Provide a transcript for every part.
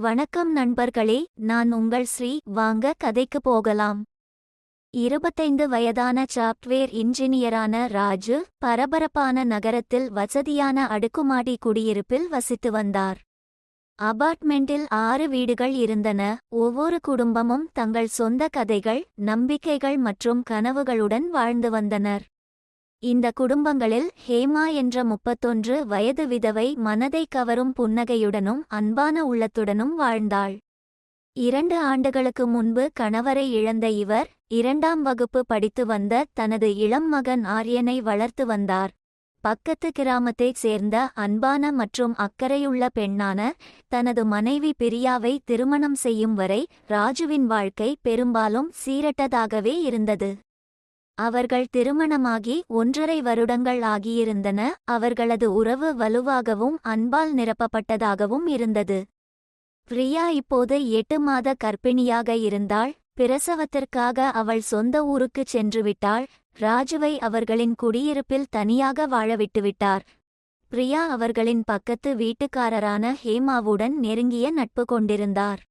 வணக்கம் நண்பர்களே, நான் உங்கள் ஸ்ரீ. வாங்க கதைக்கு போகலாம். 25 வயதான சாப்ட்வேர் இன்ஜினியரான ராஜு பரபரப்பான நகரத்தில் வசதியான அடுக்குமாடி குடியிருப்பில் வசித்து வந்தார். அபார்ட்மெண்டில் 6 வீடுகள் இருந்தன. ஒவ்வொரு குடும்பமும் தங்கள் சொந்த கதைகள், நம்பிக்கைகள் மற்றும் கனவுகளுடன் வாழ்ந்து வந்தனர். இந்த குடும்பங்களில் ஹேமா என்ற 31 வயது விதவை மனதை கவரும் புன்னகையுடனும் அன்பான உள்ளத்துடனும் வாழ்ந்தாள். 2 ஆண்டுகளுக்கு முன்பு கணவரை இழந்த இவர் 2ஆம் வகுப்பு படித்து வந்த தனது இளம் மகன் ஆர்யனை வளர்த்து வந்தார். பக்கத்து கிராமத்தைச் சேர்ந்த அன்பான மற்றும் அக்கறையுள்ள பெண்ணான தனது மனைவி பிரியாவை திருமணம் செய்யும் வரை ராஜுவின் வாழ்க்கை பெரும்பாலும் சீரட்டதாகவே இருந்தது. அவர்கள் திருமணமாகி 1.5 வருடங்கள் ஆகியிருந்தன. அவர்களது உறவு வலுவாகவும் அன்பால் நிரப்பப்பட்டதாகவும் இருந்தது. பிரியா இப்போது 8 மாத கர்ப்பிணியாக இருந்தாள். பிரசவத்திற்காக அவள் சொந்த ஊருக்குச் சென்றுவிட்டாள். ராஜுவை அவர்களின் குடியிருப்பில் தனியாக வாழ விட்டுவிட்டார். பிரியா அவர்களின் பக்கத்து வீட்டுக்காரரான ஹேமாவுடன் நெருங்கிய நட்பு கொண்டிருந்தார்.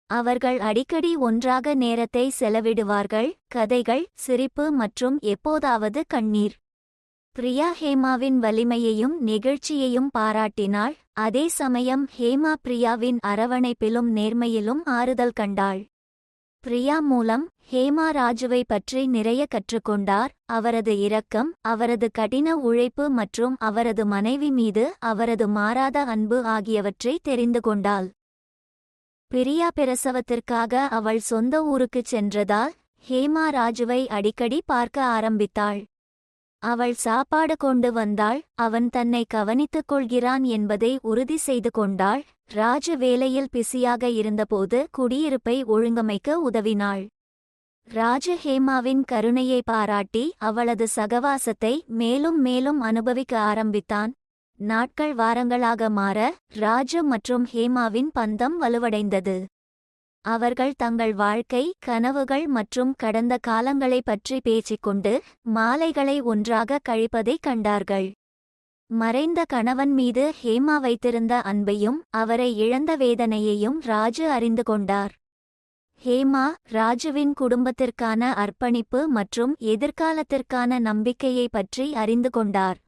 அவர்கள் அடிக்கடி ஒன்றாக நேரத்தை செலவிடுவார்கள். கதைகள், சிரிப்பு மற்றும் எப்போதாவது கண்ணீர். பிரியா ஹேமாவின் வலிமையையும் நெகிழ்ச்சியையும் பாராட்டினாள். அதே சமயம் ஹேமா பிரியாவின் அரவணைப்பிலும் நேர்மையிலும் ஆறுதல் கண்டாள். பிரியா மூலம் ஹேமா ராஜுவை பற்றி நிறைய கற்றுக்கொண்டார். அவரது இரக்கம், அவரது கடின உழைப்பு மற்றும் அவரது மனைவி மீது அவரது மாறாத அன்பு ஆகியவற்றை தெரிந்து கொண்டாள். பிரியா பிரசவத்திற்காக அவள் சொந்த ஊருக்குச் சென்றதால் ஹேமா ராஜுவை அடிக்கடி பார்க்க ஆரம்பித்தாள். அவள் சாப்பாடு கொண்டு வந்தாள். அவன் தன்னை கவனித்துக் கொள்கிறான் என்பதை உறுதி செய்து கொண்டாள். ராஜு வேலையில் பிஸியாக இருந்தபோது குடியிருப்பை ஒழுங்கமைக்க உதவினாள். ராஜு ஹேமாவின் கருணையை பாராட்டி அவளது சகவாசத்தை மேலும் மேலும் அனுபவிக்க ஆரம்பித்தான். நாட்கள் வாரங்களாக மாற ராஜு மற்றும் ஹேமாவின் பந்தம் வலுவடைந்தது. அவர்கள் தங்கள் வாழ்க்கை, கனவுகள் மற்றும் கடந்த காலங்களை பற்றி பேசிக்கொண்டு மாலைகளை ஒன்றாக கழிப்பதைக் கண்டார்கள். மறைந்த கணவன் மீது ஹேமா வைத்திருந்த அன்பையும் அவரை இழந்த வேதனையையும் ராஜு அறிந்து கொண்டார். ஹேமா ராஜுவின் குடும்பத்திற்கான அர்ப்பணிப்பு மற்றும் எதிர்காலத்திற்கான நம்பிக்கையை பற்றி அறிந்து கொண்டார்.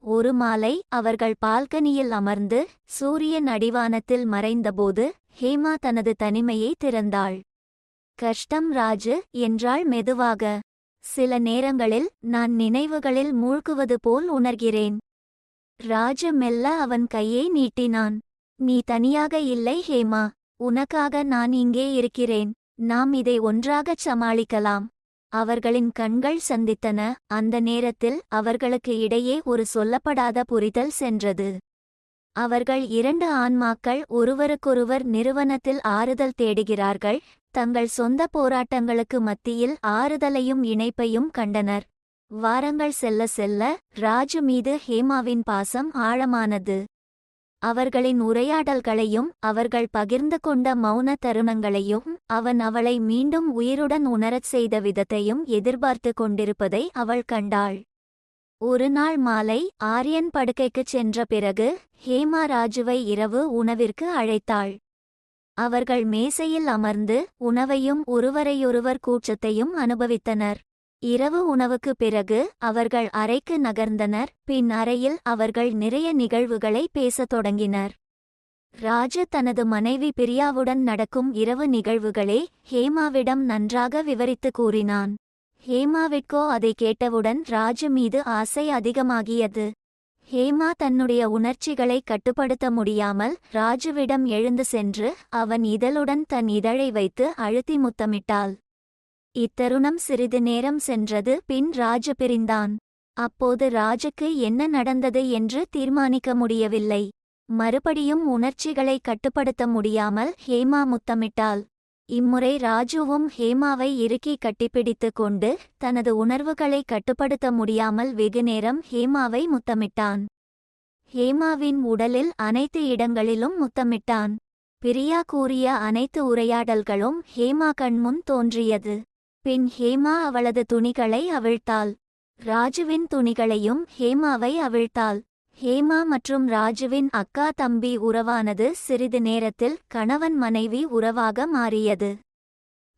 ஒரு மாலை அவர்கள் பால்கனியில் அமர்ந்து சூரியன் அடிவானத்தில் மறைந்தபோது ஹேமா தனது தனிமையை திறந்தாள். கஷ்டம் ராஜு, என்றாள் மெதுவாக. சில நேரங்களில் நான் நினைவுகளில் மூழ்குவது போல் உணர்கிறேன். ராஜு மெல்ல அவன் கையை நீட்டினான். நீ தனியாக இல்லை ஹேமா, உனக்காக நான் இங்கே இருக்கிறேன். நாம் இதை ஒன்றாகச் சமாளிக்கலாம். அவர்களின் கண்கள் சந்தித்தன. அந்த நேரத்தில் அவர்களுக்கு இடையே ஒரு சொல்லப்படாத புரிதல் சென்றது. அவர்கள் 2 ஆன்மாக்கள் ஒருவருக்கொருவர் நிறுவனத்தில் ஆறுதல் தேடுகிறார்கள். தங்கள் சொந்த போராட்டங்களுக்கு மத்தியில் ஆறுதலையும் இணைப்பையும் கண்டனர். வாரங்கள் செல்ல செல்ல ராஜு மீது ஹேமாவின் பாசம் ஆழமானது. அவர்களின் உரையாடல்களையும் அவர்கள் பகிர்ந்து கொண்ட மௌன தருணங்களையும் அவன் அவளை மீண்டும் உயிருடன் உணரச் செய்த விதத்தையும் எதிர்பார்த்து கொண்டிருப்பதை அவள் கண்டாள். ஒரு நாள் மாலை ஆர்யன் படுக்கைக்குச் சென்ற பிறகு ஹேமா ராஜுவை இரவு உணவிற்கு அழைத்தாள். அவர்கள் மேசையில் அமர்ந்து உணவையும் ஒருவரையொருவர் கூச்சத்தையும் அனுபவித்தனர். இரவு உணவுக்கு பிறகு அவர்கள் அறைக்கு நகர்ந்தனர். பின் அறையில் அவர்கள் நிறைய நிகழ்வுகளை பேசத் தொடங்கினர். ராஜு தனது மனைவி பிரியாவுடன் நடக்கும் இரவு நிகழ்வுகளே ஹேமாவிடம் நன்றாக விவரித்து கூறினான். ஹேமாவிற்கோ அதை கேட்டவுடன் ராஜு மீது ஆசை அதிகமாகியது. ஹேமா தன்னுடைய உணர்ச்சிகளை கட்டுப்படுத்த முடியாமல் ராஜுவிடம் எழுந்து சென்று அவன் இதழுடன் தன் இதழை வைத்து அழுத்தி முத்தமிட்டாள். இத்தருணம் சிறிது நேரம் சென்றது. பின் ராஜு பிரிந்தான். அப்போது ராஜுக்கு என்ன நடந்தது என்று தீர்மானிக்க முடியவில்லை. மறுபடியும் உணர்ச்சிகளை கட்டுப்படுத்த முடியாமல் ஹேமா முத்தமிட்டாள். இம்முறை ராஜுவும் ஹேமாவை இறுக்கி கட்டிப்பிடித்து கொண்டு தனது உணர்வுகளை கட்டுப்படுத்த முடியாமல் வெகுநேரம் ஹேமாவை முத்தமிட்டான். ஹேமாவின் உடலில் அனைத்து இடங்களிலும் முத்தமிட்டான். பிரியா கூறிய அனைத்து உரையாடல்களும் ஹேமா கண்முன் தோன்றியது. பின் ஹேமா அவளது துணிகளை அவிழ்த்தாள். ராஜுவின் துணிகளையும் ஹேமாவை அவிழ்த்தாள். ஹேமா மற்றும் ராஜுவின் அக்கா தம்பி உறவானது சிறிது நேரத்தில் கணவன் மனைவி உறவாக மாறியது.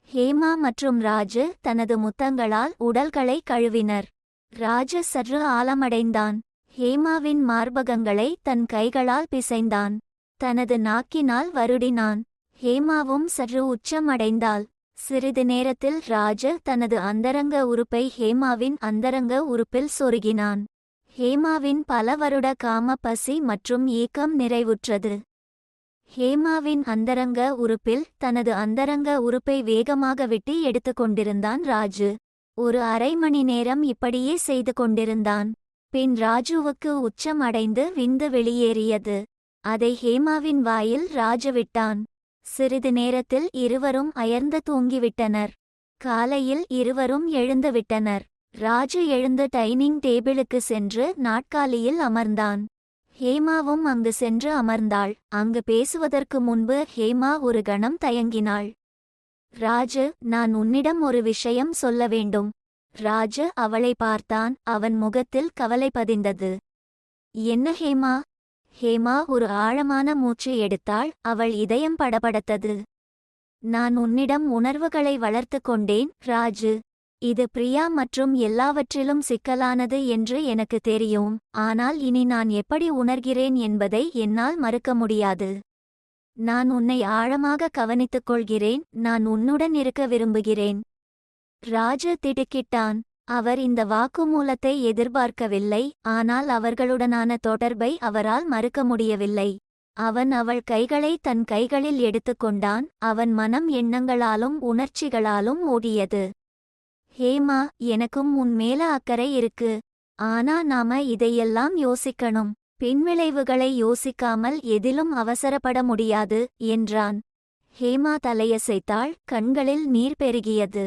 ஹேமா மற்றும் ராஜு தனது முத்தங்களால் உடல்களை கழுவினர். ராஜு சற்று ஆழமடைந்தான். ஹேமாவின் மார்பகங்களை தன் கைகளால் பிசைந்தான். தனது நாக்கினால் வருடினான். ஹேமாவும் சற்று உச்சமடைந்தாள். சிறிது நேரத்தில் ராஜு தனது அந்தரங்க உறுப்பை ஹேமாவின் அந்தரங்க உறுப்பில் சொருகினான். ஹேமாவின் பல வருட காம பசி மற்றும் ஏக்கம் நிறைவுற்றது. ஹேமாவின் அந்தரங்க உறுப்பில் தனது அந்தரங்க உறுப்பை வேகமாக விட்டு எடுத்துக்கொண்டிருந்தான் ராஜு. ஒரு அரை மணி நேரம் இப்படியே செய்து கொண்டிருந்தான். பின் ராஜுவுக்கு உச்சம் அடைந்து விந்து வெளியேறியது. அதை ஹேமாவின் வாயில் ராஜு விட்டான். சிறிது நேரத்தில் இருவரும் அயர்ந்து தூங்கிவிட்டனர். காலையில் இருவரும் எழுந்துவிட்டனர். ராஜு எழுந்து டைனிங் டேபிளுக்கு சென்று நாட்காலியில் அமர்ந்தான். ஹேமாவும் அங்கு சென்று அமர்ந்தாள். அங்கு பேசுவதற்கு முன்பு ஹேமா ஒரு கணம் தயங்கினாள். ராஜு, நான் உன்னிடம் ஒரு விஷயம் சொல்ல வேண்டும். ராஜு அவளை பார்த்தான். அவன் முகத்தில் கவலை பதிந்தது. என்ன ஹேமா? ஹேமா ஒரு ஆழமான மூச்சு எடுத்தாள். அவள் இதயம் படபடத்தது. நான் உன்னிடம் உணர்வுகளை வளர்த்து கொண்டேன் ராஜு. இது பிரியா மற்றும் எல்லாவற்றிலும் சிக்கலானது என்று எனக்கு தெரியும். ஆனால் இனி நான் எப்படி உணர்கிறேன் என்பதை என்னால் மறுக்க முடியாது. நான் உன்னை ஆழமாக கவனித்துக் கொள்கிறேன். நான் உன்னுடன் இருக்க விரும்புகிறேன். ராஜு திடுக்கிட்டான். அவர் இந்த வாக்குமூலத்தை எதிர்பார்க்கவில்லை. ஆனால் அவர்களுடனான தொடர்பை அவரால் மறுக்க முடியவில்லை. அவன் அவள் கைகளை தன் கைகளில் எடுத்துக்கொண்டான். அவன் மனம் எண்ணங்களாலும் உணர்ச்சிகளாலும் ஓடியது. ஹேமா, எனக்கும் உன் மேல அக்கறை இருக்கு. ஆனா நாம இதையெல்லாம் யோசிக்கணும். பின்விளைவுகளை யோசிக்காமல் எதிலும் அவசரப்பட முடியாது என்றான். ஹேமா தலையசைத்தாள். கண்களில் நீர் பெருகியது.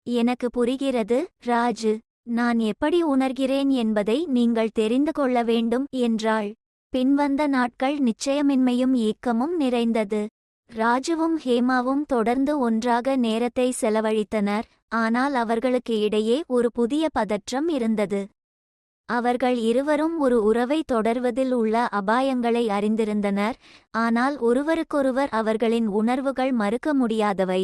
எனக்கு புரிகிறது ராஜு. நான் எப்படி உணர்கிறேன் என்பதை நீங்கள் தெரிந்து கொள்ள வேண்டும் என்றாள். பின்வந்த நாட்கள் நிச்சயமின்மையும் ஏக்கமும் நிறைந்தது. ராஜுவும் ஹேமாவும் தொடர்ந்து ஒன்றாக நேரத்தை செலவழித்தனர். ஆனால் அவர்களுக்கு இடையே ஒரு புதிய பதற்றம் இருந்தது. அவர்கள் இருவரும் ஒரு உறவை தொடர்வதில் உள்ள அபாயங்களை அறிந்திருந்தனர். ஆனால் ஒருவருக்கொருவர் அவர்களின் உணர்வுகள் மறுக்க முடியாதவை.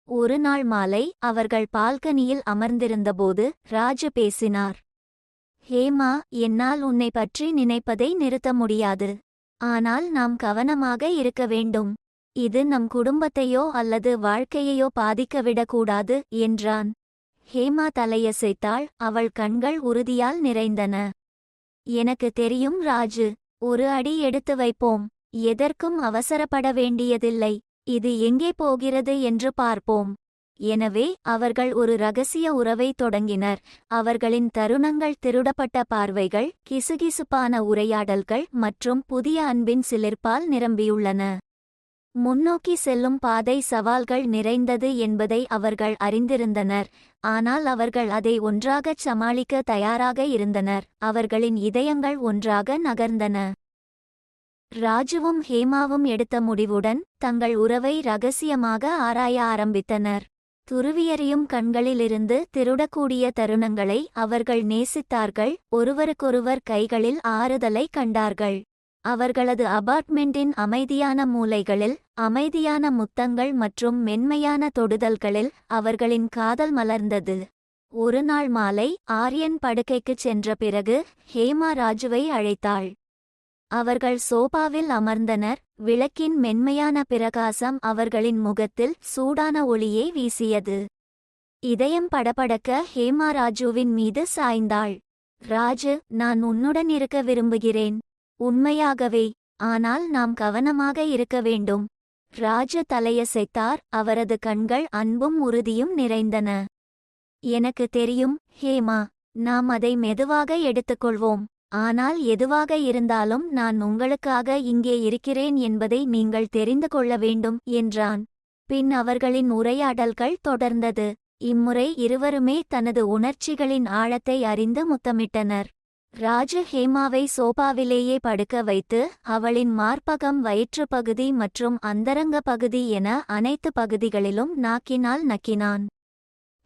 ஒரு நாள் மாலை அவர்கள் பால்கனியில் அமர்ந்திருந்தபோது ராஜு பேசினார். ஹேமா, என்னால் உன்னை பற்றி நினைப்பதை நிறுத்த முடியாது. ஆனால் நாம் கவனமாக இருக்க வேண்டும். இது நம் குடும்பத்தையோ அல்லது வாழ்க்கையையோ பாதிக்கவிடக்கூடாது என்றான். ஹேமா தலையசைத்தாள். அவள் கண்கள் உறுதியால் நிறைந்தன. எனக்கு தெரியும் ராஜு. ஒரு அடி எடுத்து வைப்போம். எதற்கும் அவசரப்பட வேண்டியதில்லை. இது எங்கே போகிறது என்று பார்ப்போம். எனவே அவர்கள் ஒரு இரகசிய உறவை தொடங்கினர். அவர்களின் தருணங்கள் திருடப்பட்ட பார்வைகள், கிசுகிசுப்பான உரையாடல்கள் மற்றும் புதிய அன்பின் சிலிர்ப்பால் நிரம்பியுள்ளன. முன்னோக்கி செல்லும் பாதை சவால்கள் நிறைந்தது என்பதை அவர்கள் அறிந்திருந்தனர். ஆனால் அவர்கள் அதை ஒன்றாகச் சமாளிக்க தயாராக இருந்தனர். அவர்களின் இதயங்கள் ஒன்றாக நகர்ந்தன. ராஜுவும் ஹேமாவும் எடுத்த முடிவுடன் தங்கள் உறவை இரகசியமாக ஆராய ஆரம்பித்தனர். துருவியறியும் கண்களிலிருந்து திருடக்கூடிய தருணங்களை அவர்கள் நேசித்தார்கள். ஒருவருக்கொருவர் கைகளில் ஆறுதலை கண்டார்கள். அவர்களது அபார்ட்மெண்டின் அமைதியான மூலைகளில் அமைதியான முத்தங்கள் மற்றும் மென்மையான தொடுதல்களில் அவர்களின் காதல் மலர்ந்தது. ஒரு நாள் மாலை ஆர்யன் படுக்கைக்குச் சென்ற பிறகு ஹேமா ராஜுவை அழைத்தாள். அவர்கள் சோபாவில் அமர்ந்தனர். விளக்கின் மென்மையான பிரகாசம் அவர்களின் முகத்தில் சூடான ஒளியை வீசியது. இதயம் படபடக்க ஹேமா ராஜுவின் மீது சாய்ந்தாள். ராஜு, நான் உன்னுடன் இருக்க விரும்புகிறேன். உண்மையாகவே. ஆனால் நாம் கவனமாக இருக்க வேண்டும். ராஜு தலையசைத்தார். அவரது கண்கள் அன்பும் உறுதியும் நிறைந்தன. எனக்கு தெரியும் ஹேமா. நாம் அதை மெதுவாக எடுத்துக்கொள்வோம். ஆனால் எதுவாக இருந்தாலும் நான் உங்களுக்காக இங்கே இருக்கிறேன் என்பதை நீங்கள் தெரிந்து கொள்ள வேண்டும் என்றான். பின் அவர்களின் உரையாடல்கள் தொடர்ந்தது. இம்முறை இருவருமே தனது உணர்ச்சிகளின் ஆழத்தை அறிந்து முத்தமிட்டனர். ராஜு ஹேமாவை சோபாவிலேயே படுக்க வைத்து அவளின் மார்பகம், வயிற்றுப் பகுதி மற்றும் அந்தரங்க பகுதி என அனைத்து பகுதிகளிலும் நாக்கினால் நக்கினான்.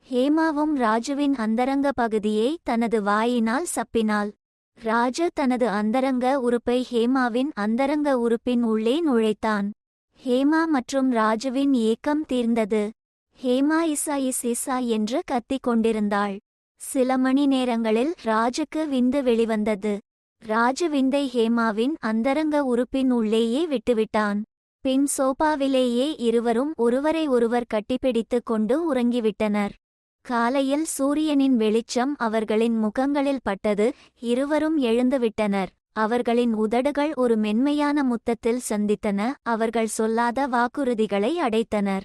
ஹேமாவும் ராஜுவின் அந்தரங்க பகுதியை தனது வாயினால் சப்பினாள். ராஜு தனது அந்தரங்க உறுப்பை ஹேமாவின் அந்தரங்க உறுப்பின் உள்ளே நுழைத்தான். ஹேமா மற்றும் ராஜுவின் ஏக்கம் தீர்ந்தது. ஹேமா இசா என்று கத்திக் கொண்டிருந்தாள். சில மணி நேரங்களில் ராஜுக்கு விந்து வெளிவந்தது. ராஜு விந்தை ஹேமாவின் அந்தரங்க உறுப்பின் உள்ளேயே விட்டுவிட்டான். பின் சோபாவிலேயே இருவரும் ஒருவரை ஒருவர் கட்டிப்பிடித்துக் கொண்டு உறங்கிவிட்டனர். காலையில் சூரியனின் வெளிச்சம் அவர்களின் முகங்களில் பட்டது. இருவரும் எழுந்துவிட்டனர். அவர்களின் உதடுகள் ஒரு மென்மையான முத்தத்தில் சந்தித்தன. அவர்கள் சொல்லாத வாக்குறுதிகளை அடைத்தனர்.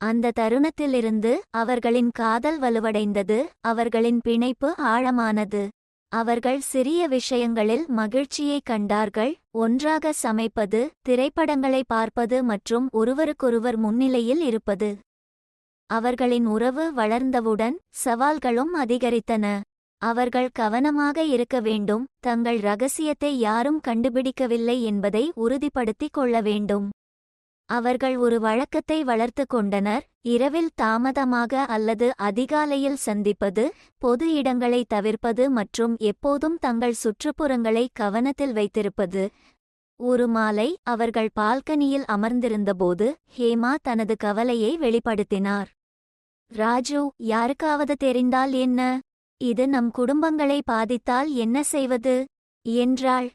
அந்த தருணத்திலிருந்து அவர்களின் காதல் வலுவடைந்தது. அவர்களின் பிணைப்பு ஆழமானது. அவர்கள் சிறிய விஷயங்களில் மகிழ்ச்சியைக் கண்டார்கள். ஒன்றாக சமைப்பது, திரைப்படங்களை பார்ப்பது மற்றும் ஒருவருக்கொருவர் முன்னிலையில் இருப்பது. அவர்களின் உறவு வளர்ந்தவுடன் சவால்களும் அதிகரித்தன. அவர்கள் கவனமாக இருக்க வேண்டும். தங்கள் ரகசியத்தை யாரும் கண்டுபிடிக்கவில்லை என்பதை உறுதிப்படுத்திக் கொள்ள வேண்டும். அவர்கள் ஒரு வழக்கத்தை வளர்த்து கொண்டனர். இரவில் தாமதமாக அல்லது அதிகாலையில் சந்திப்பது, பொது இடங்களை தவிர்ப்பது மற்றும் எப்போதும் தங்கள் சுற்றுப்புறங்களை கவனத்தில் வைத்திருப்பது. ஒரு மாலை அவர்கள் பால்கனியில் அமர்ந்திருந்தபோது ஹேமா தனது கவலையை வெளிப்படுத்தினார். ராஜு, யாருக்காவது தெரிந்தால் என்ன? இது நம் குடும்பங்களை பாதித்தால் என்ன செய்வது என்றாள்.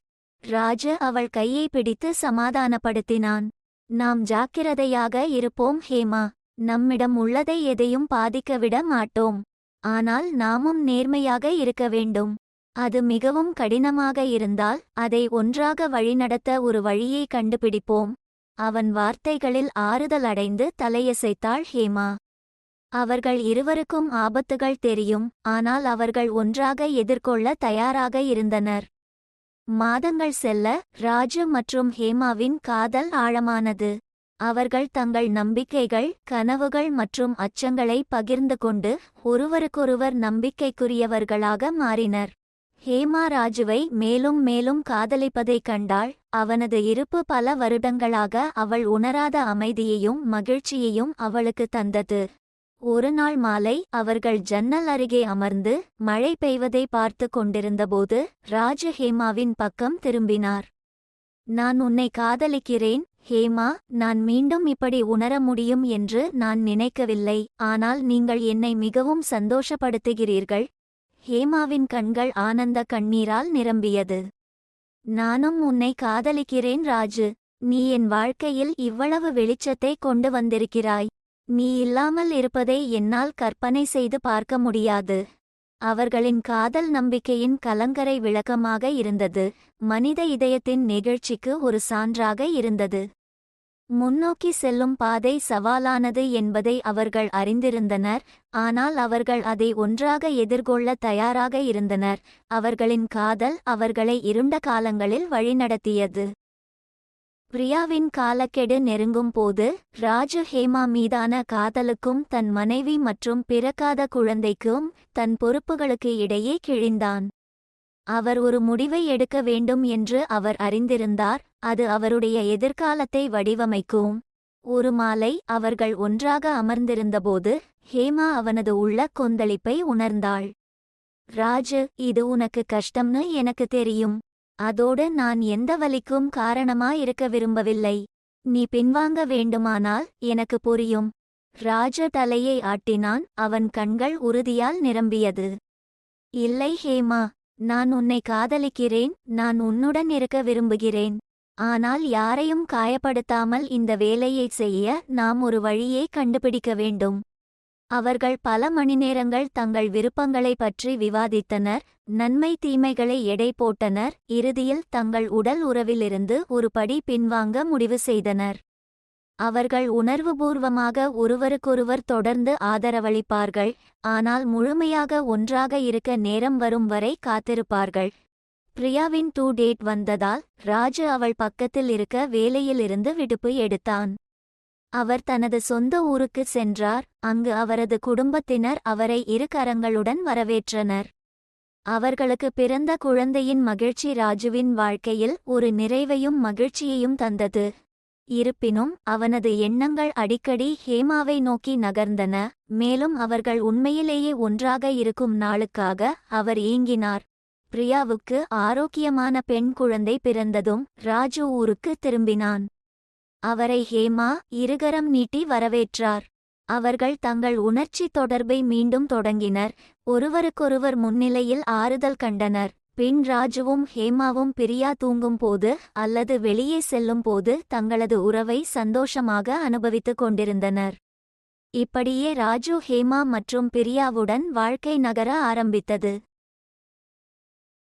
ராஜு அவள் கையை பிடித்து சமாதானப்படுத்தினான். நாம் ஜாக்கிரதையாக இருப்போம் ஹேமா. நம்மிடம் உள்ளதை எதையும் பாதிக்கவிட மாட்டோம். ஆனால் நாமும் நேர்மையாக இருக்க வேண்டும். அது மிகவும் கடினமாக இருந்தால் அதை ஒன்றாக வழிநடத்த ஒரு வழியை கண்டுபிடிப்போம். அவன் வார்த்தைகளில் ஆறுதல் அடைந்து தலையசைத்தாள் ஹேமா. அவர்கள் இருவருக்கும் ஆபத்துகள் தெரியும். ஆனால் அவர்கள் ஒன்றாக எதிர்கொள்ள தயாராக இருந்தனர். மாதங்கள் செல்ல ராஜு மற்றும் ஹேமாவின் காதல் ஆழமானது. அவர்கள் தங்கள் நம்பிக்கைகள், கனவுகள் மற்றும் அச்சங்களை பகிர்ந்து கொண்டு ஒருவருக்கொருவர் நம்பிக்கைக்குரியவர்களாக மாறினர். ஹேமா ராஜுவை மேலும் மேலும் காதலிப்பதைக் கண்டாள். அவனது இருப்பு பல வருடங்களாக அவள் உணராத அமைதியையும் மகிழ்ச்சியையும் அவளுக்கு தந்தது. ஒருநாள் மாலை அவர்கள் ஜன்னல் அருகே அமர்ந்து மழை பெய்வதை பார்த்து கொண்டிருந்தபோது ராஜு ஹேமாவின் பக்கம் திரும்பினார். நான் உன்னை காதலிக்கிறேன் ஹேமா. நான் மீண்டும் இப்படி உணர முடியும் என்று நான் நினைக்கவில்லை. ஆனால் நீங்கள் என்னை மிகவும் சந்தோஷப்படுத்துகிறீர்கள். ஹேமாவின் கண்கள் ஆனந்த கண்ணீரால் நிரம்பியது. நானும் உன்னை காதலிக்கிறேன் ராஜு. நீ என் வாழ்க்கையில் இவ்வளவு வெளிச்சத்தை கொண்டு வந்திருக்கிறாய். நீ இல்லாமல் இருப்பதை என்னால் கற்பனை செய்து பார்க்க முடியாது. அவர்களின் காதல் நம்பிக்கையின் கலங்கரை விளக்கமாக இருந்தது. மனித இதயத்தின் நெகிழ்ச்சிக்கு ஒரு சான்றாக இருந்தது. முன்னோக்கி செல்லும் பாதை சவாலானது என்பதை அவர்கள் அறிந்திருந்தனர். ஆனால் அவர்கள் அதை ஒன்றாக எதிர்கொள்ள தயாராக இருந்தனர். அவர்களின் காதல் அவர்களை இருண்ட காலங்களில் வழிநடத்தியது. பிரியாவின் காலக்கெடு நெருங்கும் போது ராஜு ஹேமா மீதான காதலுக்கும் தன் மனைவி மற்றும் பிறக்காத குழந்தைக்கும் தன் பொறுப்புகளுக்கு இடையே கிழிந்தான். அவர் ஒரு முடிவை எடுக்க வேண்டும் என்று அவர் அறிந்திருந்தார். அது அவருடைய எதிர்காலத்தை வடிவமைக்கும். ஒரு மாலை அவர்கள் ஒன்றாக அமர்ந்திருந்தபோது ஹேமா அவனது உள்ள கொந்தளிப்பை உணர்ந்தாள். ராஜு, இது உனக்கு கஷ்டம்னு எனக்கு தெரியும். அதோடு நான் எந்த வலிக்கும் காரணமாயிருக்க விரும்பவில்லை. நீ பின்வாங்க வேண்டுமானால் எனக்கு புரியும். ராஜு தலையை ஆட்டினான். அவன் கண்கள் உறுதியால் நிரம்பியது. இல்லை ஹேமா, நான் உன்னை காதலிக்கிறேன். நான் உன்னுடன் இருக்க விரும்புகிறேன். ஆனால் யாரையும் காயப்படுத்தாமல் இந்த வேலையை செய்ய நாம் ஒரு வழியை கண்டுபிடிக்க வேண்டும். அவர்கள் பல மணிநேரங்கள் தங்கள் விருப்பங்களை பற்றி விவாதித்தனர். நன்மை தீமைகளை எடை போட்டனர். இறுதியில் தங்கள் உடல் உறவிலிருந்து ஒரு படி பின்வாங்க முடிவு செய்தனர். அவர்கள் உணர்வுபூர்வமாக ஒருவருக்கொருவர் தொடர்ந்து ஆதரவளிப்பார்கள். ஆனால் முழுமையாக ஒன்றாக இருக்க நேரம் வரும் வரை காத்திருப்பார்கள். பிரியாவின் டூ டேட் வந்ததால் ராஜு அவள் பக்கத்தில் இருக்க வேலையிலிருந்து விடுப்பு எடுத்தான். அவர் தனது சொந்த ஊருக்கு சென்றார். அங்கு அவரது குடும்பத்தினர் அவரை இரு கரங்களுடன் வரவேற்றனர். அவர்களுக்கு பிறந்த குழந்தையின் மகிழ்ச்சி ராஜுவின் வாழ்க்கையில் ஒரு நிறைவையும் மகிழ்ச்சியையும் தந்தது. இருப்பினும் அவனது எண்ணங்கள் அடிக்கடி ஹேமாவை நோக்கி நகர்ந்தன. மேலும் அவர்கள் உண்மையிலேயே ஒன்றாக இருக்கும் நாளுக்காக அவர் ஏங்கினார். பிரியாவுக்கு ஆரோக்கியமான பெண் குழந்தை பிறந்ததும் ராஜு ஊருக்கு திரும்பினான். அவரை ஹேமா இருகரம் நீட்டி வரவேற்றார். அவர்கள் தங்கள் உணர்ச்சி தொடர்பை மீண்டும் தொடங்கினர். ஒருவருக்கொருவர் முன்னிலையில் ஆறுதல் கண்டனர். பின் ராஜுவும் ஹேமாவும் பிரியா தூங்கும்போது அல்லது வெளியே செல்லும்போது தங்களது உறவை சந்தோஷமாக அனுபவித்துக் கொண்டிருந்தனர். இப்படியே ராஜு ஹேமா மற்றும் பிரியாவுடன் வாழ்க்கை நகர ஆரம்பித்தது.